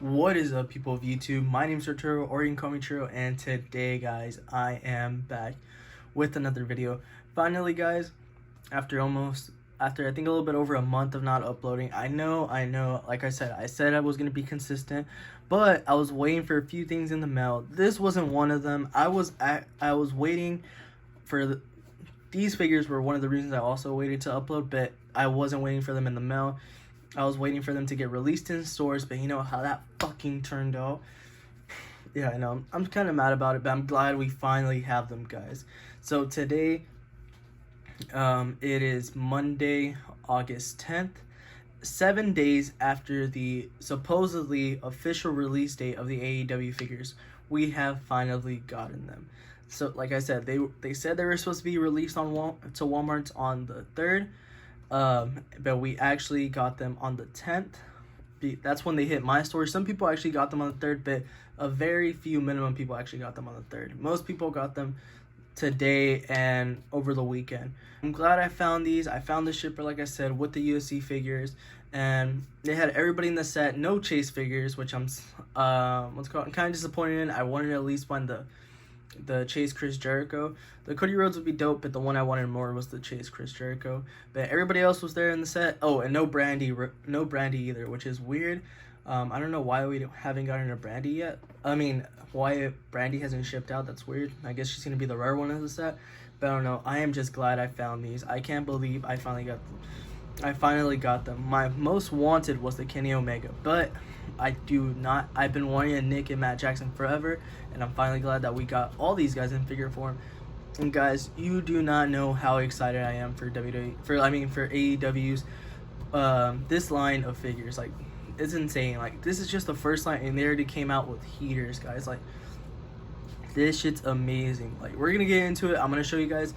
What is up, people of YouTube? My name's Arturo, or you can call me True, and today, guys, I am back with another video. Finally, guys, after I think a little bit over a month of not uploading. I know, like I said I was going to be consistent, but I was waiting for a few things in the mail. This wasn't one of them. I was waiting for these figures were one of the reasons I also waited to upload, but I wasn't waiting for them in the mail. I was waiting for them to get released in stores, but you know how that fucking turned out. Yeah, I know. I'm kind of mad about it, but I'm glad we finally have them, guys. So today, it is Monday, August 10th, 7 days after the supposedly official release date of the AEW figures. We have finally gotten them. So, like I said, they said they were supposed to be released on to Walmart on the 3rd. But we actually got them on the 10th. That's when they hit my store. Some people actually got them on the 3rd, but a very few minimum people actually got them on the 3rd. Most people got them today and over the weekend. I'm glad I found these. I found the shipper, like I said, with the UFC figures, and they had everybody in the set. No Chase figures, which I'm kind of disappointed in. I wanted to at least find the Chase Chris Jericho. The Cody Rhodes would be dope, but the one I wanted more was the Chase Chris Jericho. But everybody else was there in the set. Oh, and no Brandy either, which is weird. I don't know why we haven't gotten a Brandy yet. I mean, why Brandy hasn't shipped out. That's weird. I guess she's gonna be the rare one of the set. But I don't know. I am just glad I found these. I can't believe I finally got them. My most wanted was the Kenny Omega, but I've been wanting a Nick and Matt Jackson forever, and I'm finally glad that we got all these guys in figure form. And guys, you do not know how excited I am for AEW's this line of figures. Like, it's insane. Like, this is just the first line, and they already came out with heaters, guys. Like, this shit's amazing. Like, we're gonna get into it. I'm gonna show you guys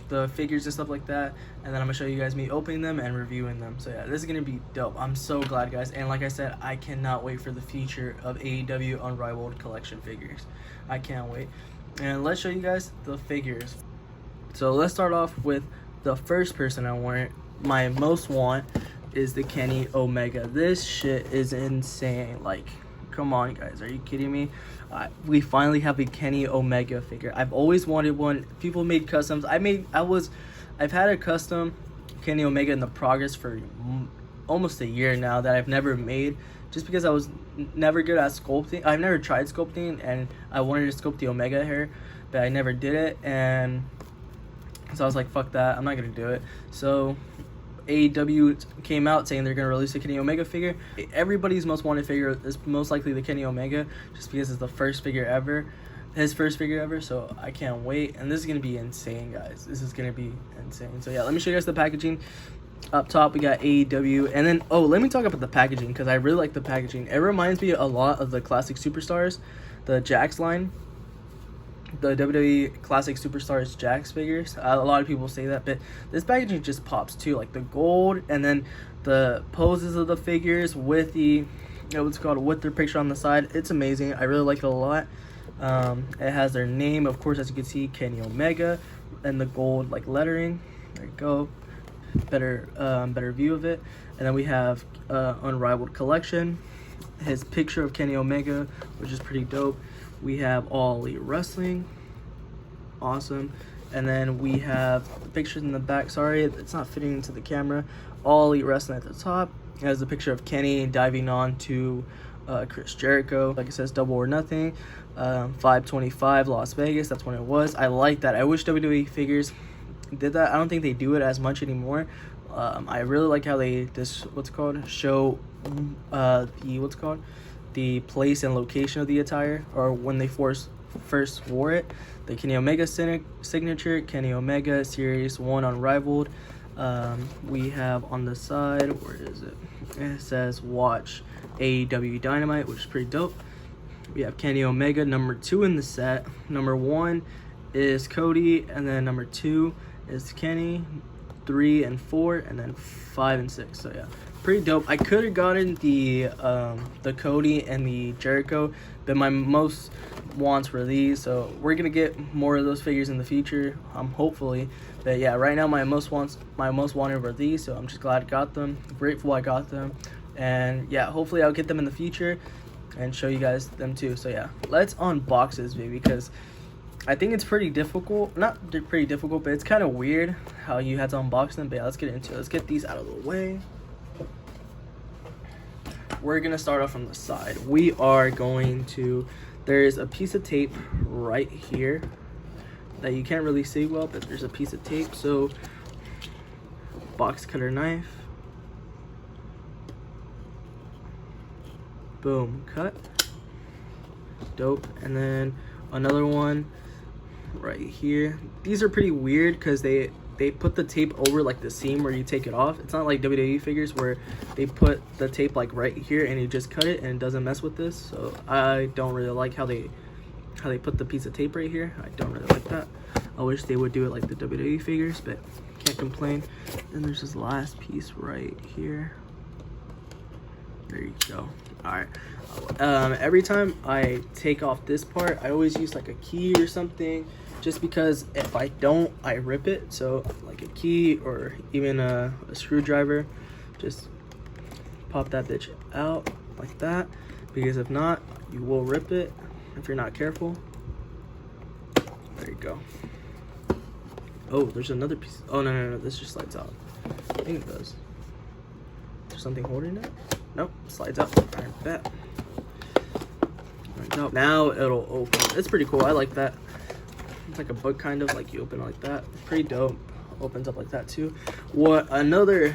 the figures and stuff like that, and then I'm gonna show you guys me opening them and reviewing them. So yeah, this is gonna be dope. I'm so glad, guys, and like I said, I cannot wait for the future of AEW Unrivaled collection figures. I can't wait. And let's show you guys the figures. So let's start off with the first person I want. My most want is the Kenny Omega. This shit is insane. Like, come on, guys, are you kidding me? We finally have a Kenny Omega figure. I've always wanted one. People made customs. I've had a custom Kenny Omega in the progress for almost a year now that I've never made, just because I was never good at sculpting. I've never tried sculpting, and I wanted to sculpt the Omega hair, but I never did it, and so I was like, fuck that, I'm not gonna do it. So AEW came out saying they're going to release a Kenny Omega figure. Everybody's most wanted figure is most likely the Kenny Omega, just because it's the first figure ever, his first figure ever, so I can't wait. And this is going to be insane, guys. This is going to be insane. So yeah, let me show you guys the packaging. Up top, we got AEW, and then, let me talk about the packaging, because I really like the packaging. It reminds me a lot of the Classic Superstars, the Jax line. The WWE Classic Superstars Jax figures. A lot of people say that, but this packaging just pops too. Like the gold, and then the poses of the figures with with their picture on the side. It's amazing. I really like it a lot. It has their name, of course, as you can see, Kenny Omega, and the gold like lettering. There you go. Better view of it. And then we have Unrivaled Collection. His picture of Kenny Omega, which is pretty dope. We have All Elite Wrestling, awesome, and then we have the pictures in the back. Sorry, it's not fitting into the camera. All Elite Wrestling at the top. It has the picture of Kenny diving on to Chris Jericho. Like it says, Double or Nothing, 5/25 Las Vegas. That's when it was. I like that. I wish WWE figures did that. I don't think they do it as much anymore. I really like how they show the place and location of the attire, or when they first wore it. The Kenny Omega signature, Kenny Omega Series 1 Unrivaled. We have on the side, where is it? It says Watch AEW Dynamite, which is pretty dope. We have Kenny Omega number 2 in the set. Number 1 is Cody, and then number 2 is Kenny, 3 and 4, and then 5 and 6. So yeah, pretty dope. I could have gotten the Cody and the Jericho, but my most wants were these. So we're gonna get more of those figures in the future, hopefully. But yeah, right now my most wanted were these. So I'm just glad I got them. Grateful I got them. And yeah, hopefully I'll get them in the future and show you guys them too. So yeah, let's unbox this baby, because I think it's pretty difficult. Not pretty difficult, but it's kind of weird how you had to unbox them. But yeah, let's get into it. Let's get these out of the way. We're gonna start off from the side. We are going to, there's a piece of tape right here that you can't really see well, but there's a piece of tape. So box cutter knife, boom, cut, dope. And then another one right here. These are pretty weird because they put the tape over like the seam where you take it off. It's not like WWE figures where they put the tape like right here and you just cut it and it doesn't mess with this. So I don't really like how they put the piece of tape right here. I don't really like that. I wish they would do it like the WWE figures, but can't complain. Then there's this last piece right here. There you go. All right. Every time I take off this part, I always use like a key or something, just because if I don't, I rip it. So like a key or even a screwdriver, just pop that bitch out like that, because if not, you will rip it if you're not careful. There you go. Oh, there's another piece. Oh, no, this just slides out. I think it does. Is there something holding it? Nope, slides out. All right, bet. Slides out. Now it'll open. It's pretty cool. I like that. It's like a book kind of, like you open it like that. Pretty dope. Opens up like that too. What another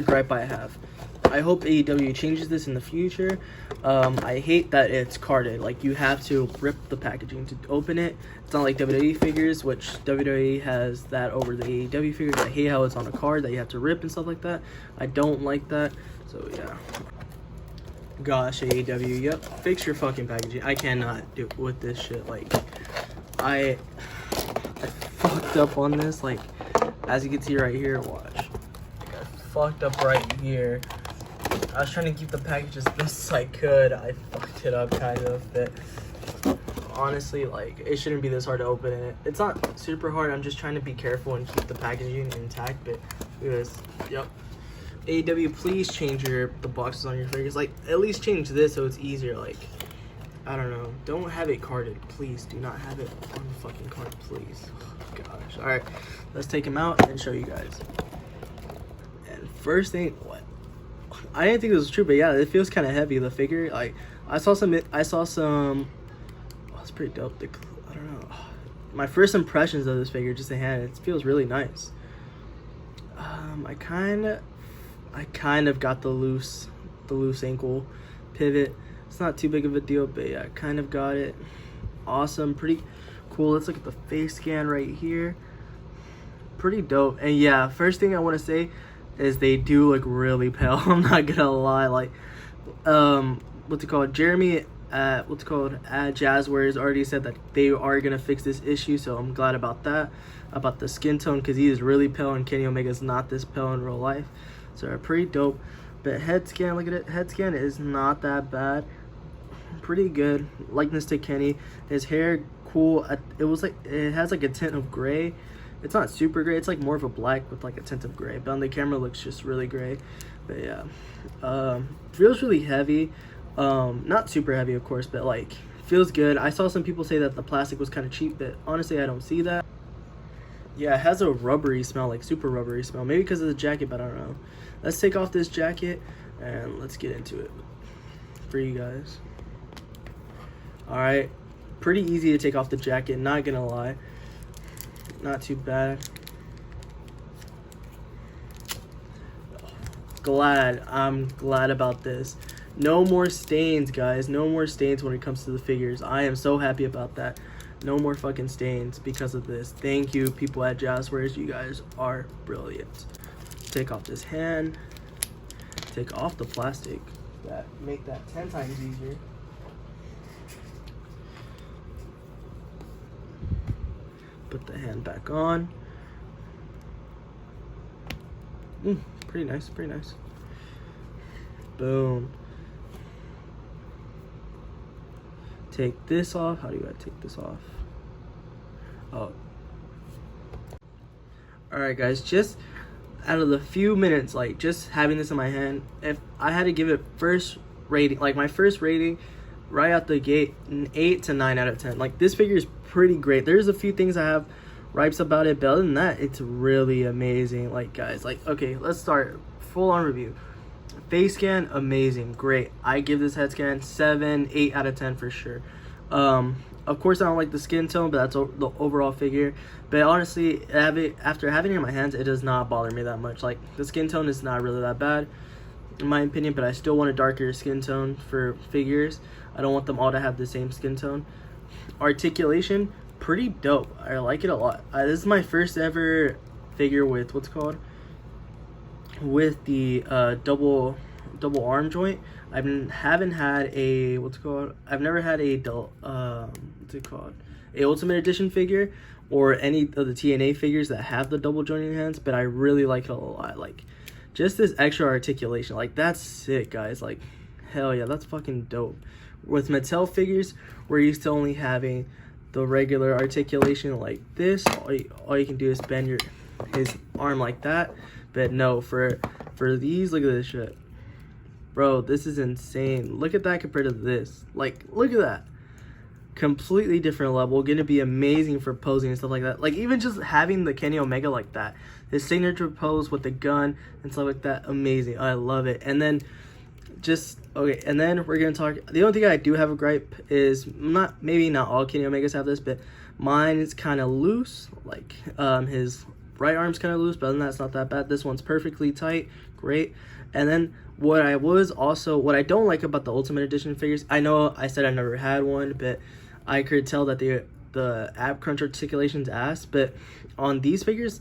gripe I have. I hope AEW changes this in the future. I hate that it's carded. Like, you have to rip the packaging to open it. It's not like WWE figures, which WWE has that over the AEW figures. I hate how it's on a card that you have to rip and stuff like that. I don't like that. So yeah. Gosh, AEW, yep. Fix your fucking packaging. I cannot do with this shit. Like, I fucked up on this. Like, as you can see right here, watch. Like, I fucked up right here. I was trying to keep the package as best as I could. I fucked it up kind of, but honestly, like, it shouldn't be this hard to open it. It's not super hard. I'm just trying to be careful and keep the packaging intact, but look at this. Yep. AEW, please change the boxes on your figures. Like, at least change this so it's easier. Like, I don't know. Don't have it carded. Please do not have it on the fucking card, please. Oh, gosh. All right, let's take them out and show you guys. And first thing, what? I didn't think this was true, but yeah, it feels kind of heavy, the figure. Like, I saw some, oh, it's pretty dope. I don't know. My first impressions of this figure, just the hand, it feels really nice. I kind of got the loose ankle pivot. It's not too big of a deal, but yeah, I kind of got it. Awesome, pretty cool. Let's look at the face scan right here. Pretty dope. And yeah, first thing I want to say is they do look really pale. I'm not gonna lie. Like, what's it called? Jeremy at Jazzwares already said that they are gonna fix this issue, so I'm glad about that. About the skin tone, because he is really pale and Kenny Omega's not this pale in real life. So pretty dope. But head scan, look at it. Head scan is not that bad. Pretty good. Likeness to Kenny. His hair, cool. It has like a tint of gray. It's not super gray. It's like more of a black with like a tint of gray. But on the camera, it looks just really gray. But yeah, feels really heavy. Not super heavy, of course, but like feels good. I saw some people say that the plastic was kind of cheap, but honestly, I don't see that. Yeah, it has a rubbery smell, like super rubbery smell. Maybe because of the jacket, but I don't know. Let's take off this jacket and let's get into it for you guys. All right, pretty easy to take off the jacket, not gonna lie. Not too bad. I'm glad about this. No more stains, guys. No more stains when it comes to the figures. I am so happy about that. No more fucking stains because of this. Thank you, people at Jazzwares. You guys are brilliant. Take off this hand. Take off the plastic. Make that 10 times easier. Put the hand back on. Pretty nice, pretty nice. Boom. Take this off. How do I take this off? Oh. Alright guys, just out of the few minutes, like, just having this in my hand, if I had to give it first rating, like, my first rating right out the gate, an 8 to 9 out of 10. Like, this figure is pretty great. There's a few things I have gripes about it, but other than that, it's really amazing. Like, guys, like, okay, let's start full on review. Face scan, amazing, great. I give this head scan 7, 8 out of 10 for sure. Of course, I don't like the skin tone, but that's the overall figure. But honestly, after having it in my hands, it does not bother me that much. Like, the skin tone is not really that bad, in my opinion, but I still want a darker skin tone for figures. I don't want them all to have the same skin tone. Articulation, pretty dope. I like it a lot. This is my first ever figure with with the double arm joint. I haven't had a I've never had a a Ultimate Edition figure or any of the TNA figures that have the double jointed hands, but I really like it a lot. Like, just this extra articulation, like, that's sick, guys. Like, hell yeah, that's fucking dope. With Mattel figures, we're used to only having the regular articulation like this. All you can do is bend his arm like that. But no, for these, look at this shit. Bro, this is insane. Look at that compared to this. Like, look at that. Completely different level. Gonna be amazing for posing and stuff like that. Like, even just having the Kenny Omega like that. His signature pose with the gun and stuff like that. Amazing. I love it. And then okay, and then we're gonna talk. The only thing I do have a gripe is maybe not all Kenny Omegas have this, but mine is kind of loose. Like, his right arm's kind of loose, but other than that, it's not that bad. This one's perfectly tight, great. And then what I don't like about the Ultimate Edition figures, I know I said I never had one, but I could tell that the ab crunch articulation's ass. But on these figures,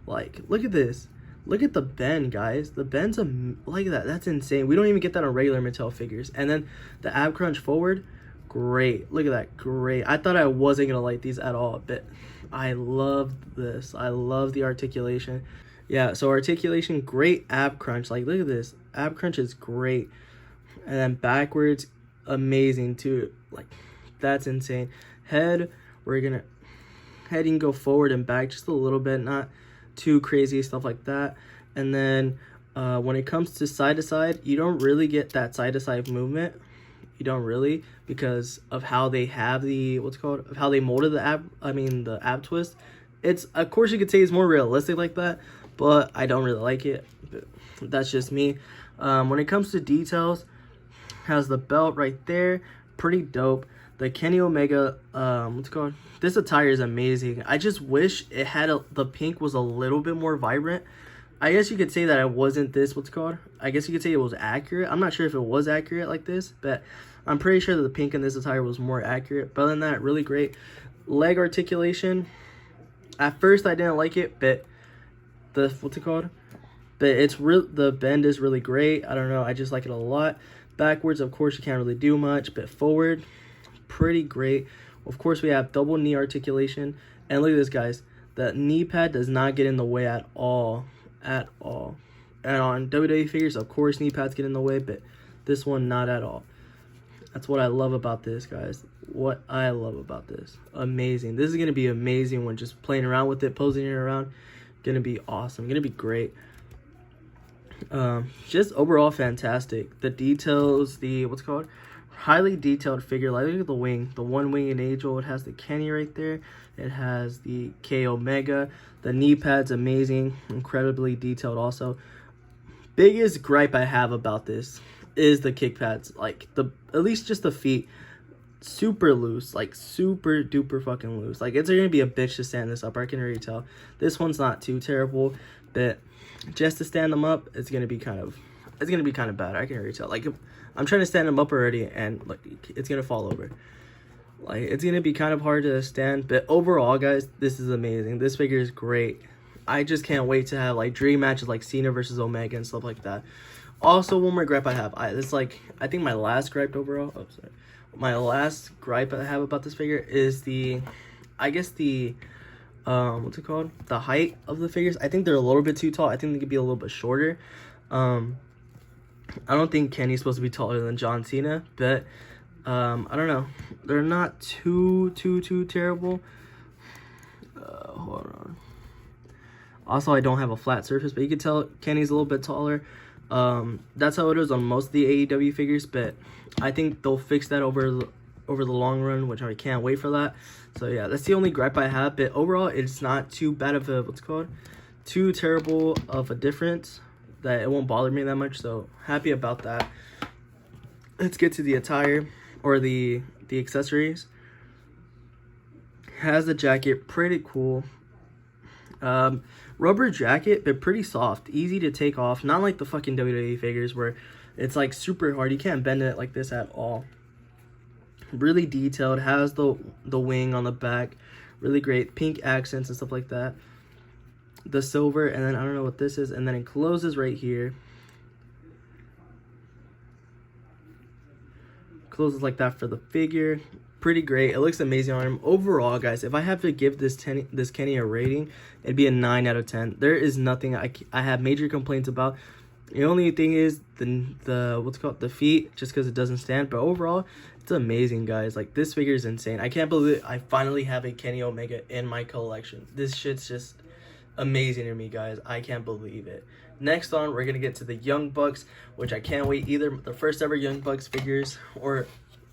like, look at this. Look at the bend, guys. The bend's like that. That's insane. We don't even get that on regular Mattel figures. And then the ab crunch forward, great. Look at that, great. I thought I wasn't gonna like these at all, but I love this. I love the articulation. Yeah, so articulation, great ab crunch. Like, look at this. Ab crunch is great. And then backwards, amazing too. Like, that's insane. Head, you can go forward and back just a little bit, not too crazy, stuff like that. And then when it comes to side, you don't really get that side-to-side movement. You don't really, because of how they have the of how they molded the ab twist. It's, of course, you could say it's more realistic like that, but I don't really like it. But that's just me. When it comes to details, has the belt right there, pretty dope. The Kenny Omega, this attire is amazing. I just wish it had the pink was a little bit more vibrant. I guess you could say that it wasn't this, I guess you could say it was accurate. I'm not sure if it was accurate like this, but I'm pretty sure that the pink in this attire was more accurate. But other than that, really great. Leg articulation, at first I didn't like it, but but the bend is really great. I don't know, I just like it a lot. Backwards, of course, you can't really do much, but forward, pretty great. Of course, we have double knee articulation, and look at this, guys. The knee pad does not get in the way at all. And on WWE figures, of course, knee pads get in the way, but this one, not at all. That's what I love about this, guys. What I love about this. Amazing. This is going to be amazing when just playing around with it, posing it around. Going to be awesome. Going to be great. Just overall fantastic. The details, highly detailed figure. Like, look at the wing. The one wing in Angel. It has the Kenny right there. It has the K Omega. The knee pad's amazing. Incredibly detailed also. Biggest gripe I have about this is the kick pads. Like, at least just the feet. Super loose. Like, super duper fucking loose. Like, it's gonna be a bitch to stand this up. I can already tell. This one's not too terrible, but just to stand them up, it's gonna be kind of bad. I can already tell. Like, I'm trying to stand them up already, and like, it's gonna fall over. Like, it's gonna be kind of hard to stand, but overall, guys, this is amazing. This figure is great. I just can't wait to have like dream matches like Cena versus Omega and stuff like that. Also, one more gripe I have. I think my last gripe overall. Oh, sorry. My last gripe I have about this figure is the the height of the figures. I think they're a little bit too tall. I think they could be a little bit shorter. I don't think Kenny's supposed to be taller than John Cena, but I don't know. They're not too terrible. Hold on. Also, I don't have a flat surface, but you can tell Kenny's a little bit taller. That's how it is on most of the AEW figures, but I think they'll fix that over the long run, which I can't wait for that. So yeah, that's the only gripe I have, but overall it's not too bad of a too terrible of a difference that it won't bother me that much. So happy about that. Let's get to the attire or the accessories. Has the jacket, pretty cool. Rubber jacket, but pretty soft, easy to take off, not like the fucking WWE figures where it's like super hard. You can't bend it like this at all. Really detailed, has the wing on the back, really great pink accents and stuff like that. The silver, and then I don't know what this is, and then it closes right here. Closes like that for the figure. Pretty great. It looks amazing on him. Overall, guys, if I have to give this Kenny a rating, it'd be a 9 out of 10. There is nothing I have major complaints about. The only thing is the feet, just because it doesn't stand. But overall, it's amazing, guys. Like, this figure is insane. I can't believe I finally have a Kenny Omega in my collection. This shit's just amazing to me, guys. I can't believe it. Next on, we're gonna get to the Young Bucks, which I can't wait either. The first ever Young Bucks figures, or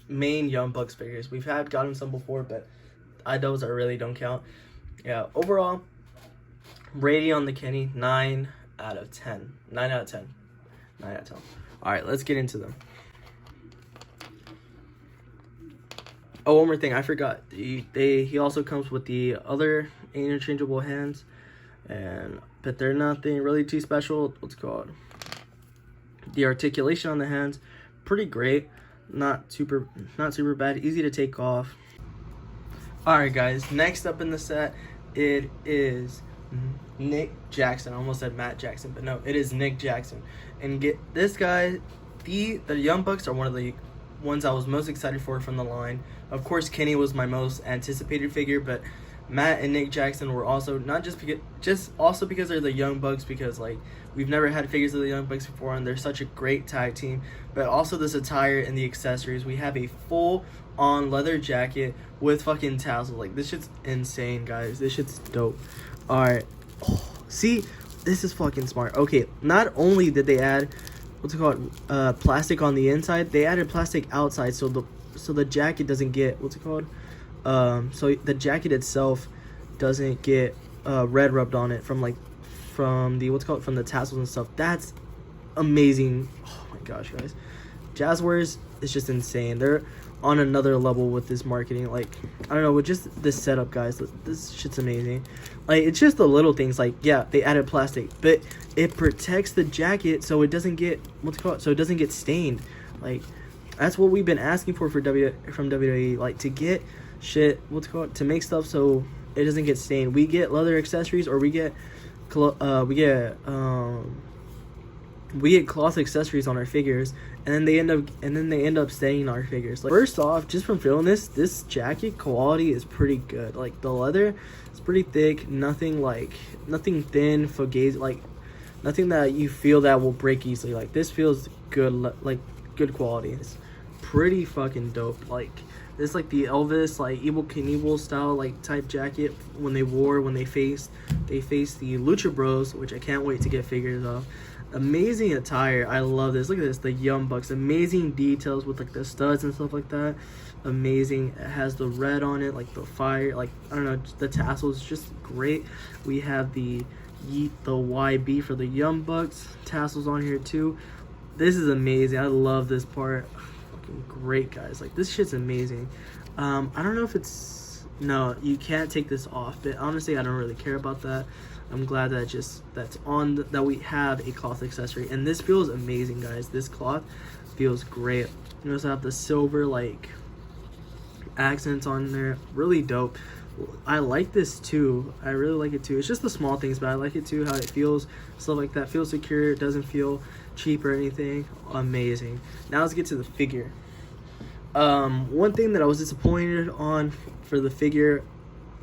main Young Bucks figures. We've gotten some before, but those I really don't count. Yeah, overall rating on the Kenny, 9 out of 10. 9 out of 10. 9 out of 10. All right, let's get into them. Oh, one more thing I forgot. He also comes with the other interchangeable hands, but they're nothing really too special. What's it called? The articulation on the hands, pretty great. Not super bad. Easy to take off. All right, guys. Next up in the set, it is Nick Jackson. I almost said Matt Jackson, but no, it is Nick Jackson. And get this guy. The Young Bucks are one of the ones I was most excited for from the line. Of course, Kenny was my most anticipated figure, but Matt and Nick Jackson were also not just because they're the Young Bucks, because like we've never had figures of the Young Bucks before and they're such a great tag team, but also this attire and the accessories. We have a full on leather jacket with fucking tassels. Like, this shit's insane, guys. This shit's dope. All right. Oh, see, this is fucking smart. Okay, not only did they add plastic on the inside, they added plastic outside so the jacket doesn't get so the jacket itself doesn't get red rubbed on it from the tassels and stuff. That's amazing. Oh my gosh, guys. Jazzwares is just insane. They're on another level with this marketing. Like, I don't know, with just this setup, guys, this shit's amazing. Like, it's just the little things. Like, yeah, they added plastic, but it protects the jacket so it doesn't get so it doesn't get stained. Like, that's what we've been asking for from WWE, like, to get shit to make stuff so it doesn't get stained. We get leather accessories, or we get cloth accessories on our figures, and then they end up staining our figures. Like, first off, just from feeling this jacket quality is pretty good. Like, the leather is pretty thick, nothing thin, fugazi, like nothing that you feel that will break easily. Like, this feels good, like good quality. It's pretty fucking dope. Like, this, like the Elvis, like Evel Knievel style, like type jacket when they faced the Lucha Bros, which I can't wait to get figures of. Amazing attire. I love this. Look at this, the Young Bucks. Amazing details with like the studs and stuff like that. Amazing. It has the red on it, like the fire, like I don't know, the tassels, just great. We have the YB for the Young Bucks tassels on here too. This is amazing. I love this part. Fucking great, guys. Like, this shit's amazing. I don't know if it's, no, you can't take this off, but honestly I don't really care about that. I'm glad that we have a cloth accessory, and this feels amazing, guys. This cloth feels great. You also have the silver like accents on there, really dope. I like this too. I really like it too. It's just the small things, but I like it too. How it feels, stuff like that. Feels secure. It doesn't feel cheap or anything. Amazing. Now let's get to the figure. One thing that I was disappointed on for the figure,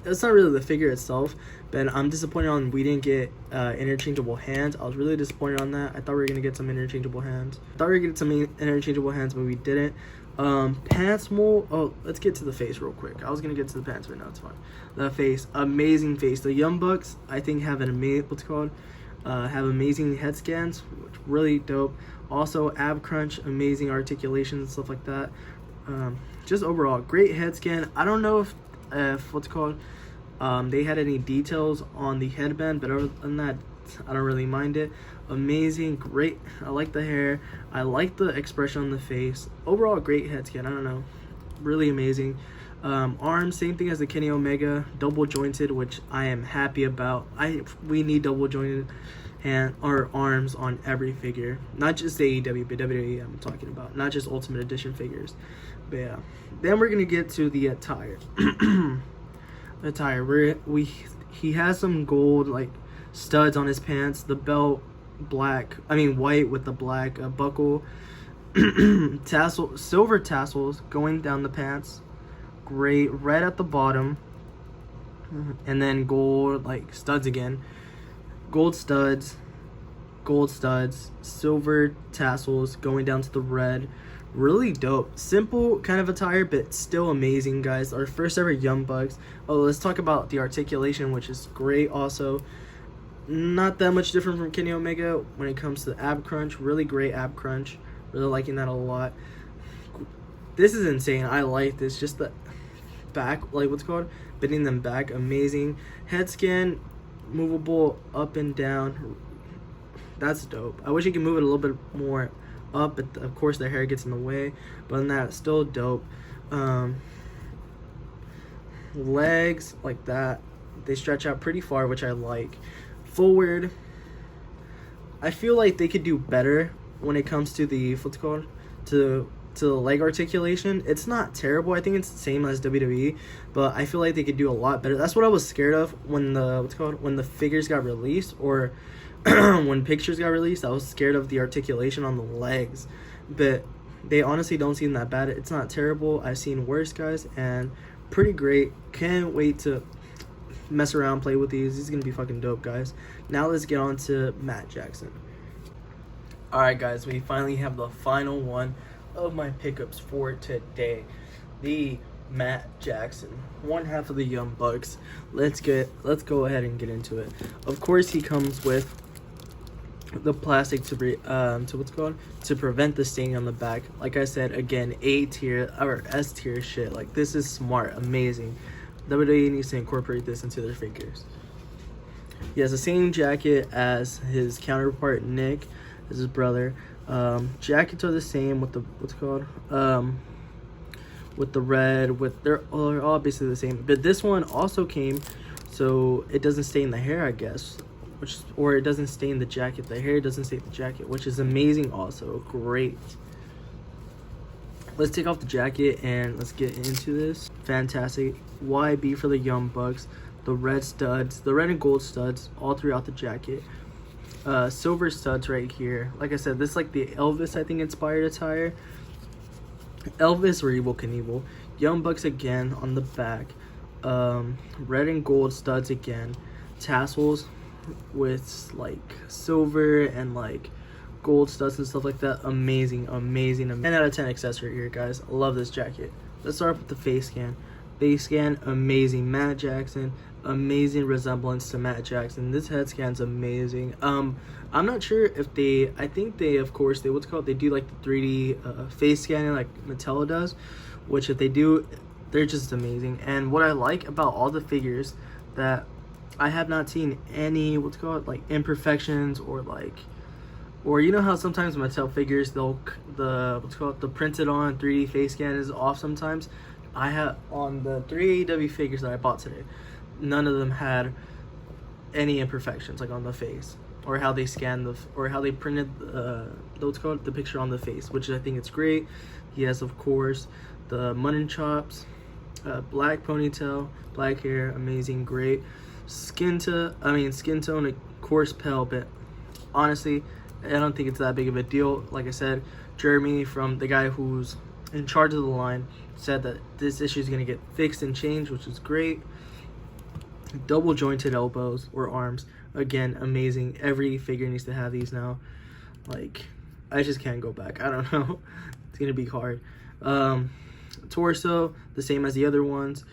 it's not really the figure itself, but I'm disappointed on we didn't get interchangeable hands. I was really disappointed on that. I thought we were gonna get some interchangeable hands. But we didn't. Pants mold. Oh, let's get to the face real quick. I was gonna get to the pants, but no, it's fine. The face, amazing face. The Young Bucks, I think, have an amazing have amazing head scans, which really dope. Also, ab crunch, amazing articulations and stuff like that. Just overall, great head scan. I don't know if they had any details on the headband, but other than that, I don't really mind it. Amazing, great. I like the hair. I like the expression on the face. Overall, great head scan. I don't know, really amazing. Arms, same thing as the Kenny Omega, double jointed, which I am happy about. We need double jointed arms on every figure, not just the AEW, but WWE I'm talking about, not just Ultimate Edition figures. But yeah, then we're gonna get to the attire. The attire, he has some gold like studs on his pants. The belt, white with the black buckle. Silver tassels going down the pants. Great. Red at the bottom, and then gold like studs again. Gold studs, silver tassels going down to the red. Really dope. Simple kind of attire, but still amazing, guys. Our first ever Young Bucks. Oh, let's talk about the articulation, which is great also. Not that much different from Kenny Omega when it comes to ab crunch. Really great ab crunch. Really liking that a lot. This is insane. I like this. Just the back, bending them back. Amazing. Head scan, movable up and down. That's dope. I wish you could move it a little bit more up, but of course the hair gets in the way. But other than that, it's still dope. Legs like that, they stretch out pretty far, which I like. Forward, I feel like they could do better when it comes to the to the leg articulation. It's not terrible. I think it's the same as WWE, but I feel like they could do a lot better. That's what I was scared of when the figures got released, or when pictures got released. I was scared of the articulation on the legs, but they honestly don't seem that bad. It's not terrible. I've seen worse, guys, and pretty great. Can't wait to mess around, play with these. These is gonna be fucking dope, guys. Now let's get on to Matt Jackson. Alright, guys, we finally have the final one of my pickups for today. The Matt Jackson, one half of the Young Bucks. Let's go ahead and get into it. Of course, he comes with the plastic to prevent the stain on the back. Like I said, again, A tier or S tier shit. Like, this is smart, amazing. WWE needs to incorporate this into their figures. He has the same jacket as his counterpart Nick, as his brother. Jackets are the same with the with the red. They're all basically the same. But this one also came so it doesn't stain the hair, I guess. Or it doesn't stain the jacket. The hair doesn't stain the jacket, which is amazing also. Great. Let's take off the jacket and let's get into this. Fantastic. YB for the Young Bucks. The red studs, the red and gold studs all throughout the jacket. Silver studs right here. Like I said, this is like the Elvis, I think, inspired attire. Elvis or Evel Knievel. Young Bucks again on the back. Red and gold studs again. Tassels with like silver and like gold studs and stuff like that. Amazing. 10 out of 10 accessory here, guys. I love this jacket. Let's start with the face scan. Face scan, amazing. Matt Jackson, amazing resemblance to Matt Jackson. This head scan's amazing. I'm not sure if I think they do like the 3D face scanning like Mattel does, which if they do, they're just amazing. And what I like about all the figures that I have not seen any like imperfections or you know how sometimes Mattel figures the printed on 3D face scan is off sometimes. I have on the 3 AEW figures that I bought today, none of them had any imperfections like on the face or how they scanned or how they printed the picture on the face, which I think it's great. He has, of course, the mutton chops, black ponytail, black hair, amazing, great. Skin tone, of course, pale, but honestly, I don't think it's that big of a deal. Like I said, Jeremy, from the guy who's in charge of the line, said that this issue is going to get fixed and changed, which is great. Double jointed elbows or arms. Again, amazing. Every figure needs to have these now. Like, I just can't go back. I don't know. It's gonna be hard. Torso, the same as the other ones.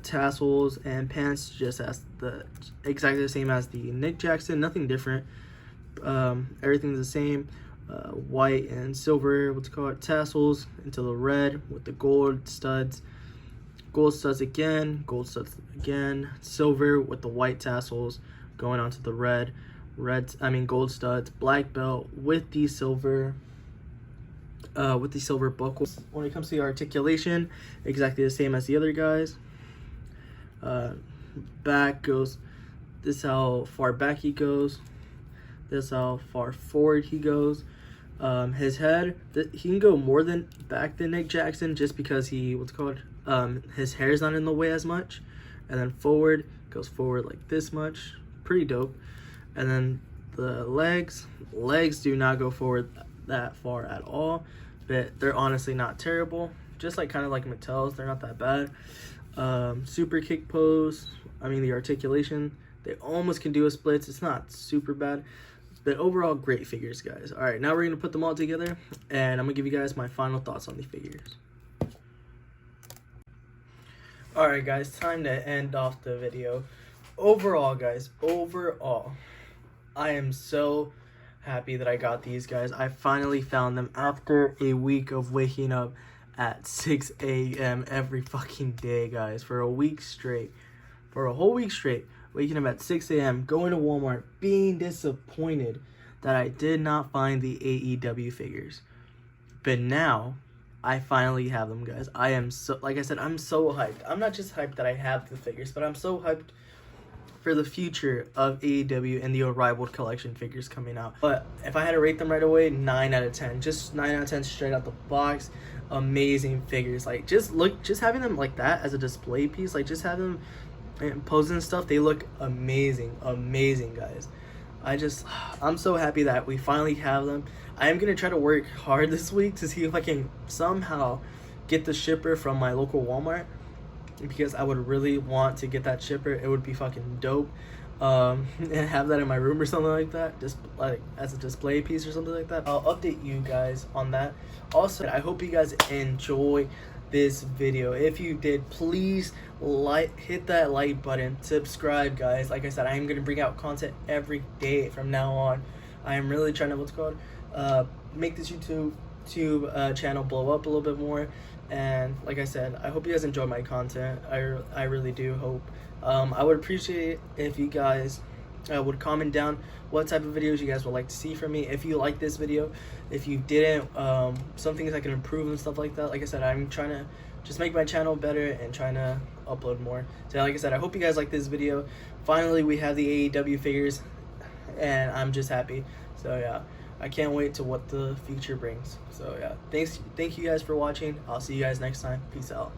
Tassels and pants, just as exactly the same as the Nick Jackson. Nothing different. Everything's the same. White and silver, what's it called, tassels into the red with the gold studs. Gold studs again, silver with the white tassels going onto the gold studs, black belt with the silver buckles. When it comes to the articulation, exactly the same as the other guys. Back goes, this is how far back he goes, this is how far forward he goes. His head, he can go more than back than Nick Jackson just because his hair's not in the way as much. And then forward, goes forward like this much, pretty dope. And then the legs do not go forward that far at all, but they're honestly not terrible. Just kind of like Mattel's, they're not that bad. Super kick pose, the articulation, they almost can do a splits. It's not super bad, but overall great figures, guys. All right, now we're gonna put them all together, and I'm gonna give you guys my final thoughts on the figures. All right, guys, time to end off the video. Overall, guys, I am so happy that I got these, guys. I finally found them after a week of waking up at 6 a.m. every fucking day, guys, for a week straight. For a whole week straight, waking up at 6 a.m., going to Walmart, being disappointed that I did not find the AEW figures. But now, I finally have them, guys. I am so, like I said, I'm so hyped. I'm not just hyped that I have the figures, but I'm so hyped for the future of AEW and the Unrivaled collection figures coming out. But if I had to rate them right away, 9 out of 10. Just 9 out of 10 straight out the box. Amazing figures. Just having them like that as a display piece, just having them and posing and stuff, they look amazing, guys. I'm so happy that we finally have them. I am gonna try to work hard this week to see if I can somehow get the shipper from my local Walmart, because I would really want to get that shipper. It would be fucking dope. And have that in my room or something like that, just as a display piece or something like that. I'll update you guys on that. Also, I hope you guys enjoy this video. If you did, please hit that like button, subscribe, guys. Like I said, I am going to bring out content every day from now on. I am really trying to make this YouTube channel blow up a little bit more. And like I said, I hope you guys enjoy my content. I really do hope. I would appreciate if you guys would comment down what type of videos you guys would like to see from me. If you like this video, if you didn't, some things I can improve and stuff like that. Like I said, I'm trying to just make my channel better and trying to upload more. So like I said, I hope you guys like this video. Finally, we have the AEW figures, and I'm just happy. So yeah, I can't wait to what the future brings. So yeah, thank you guys for watching. I'll see you guys next time. Peace out.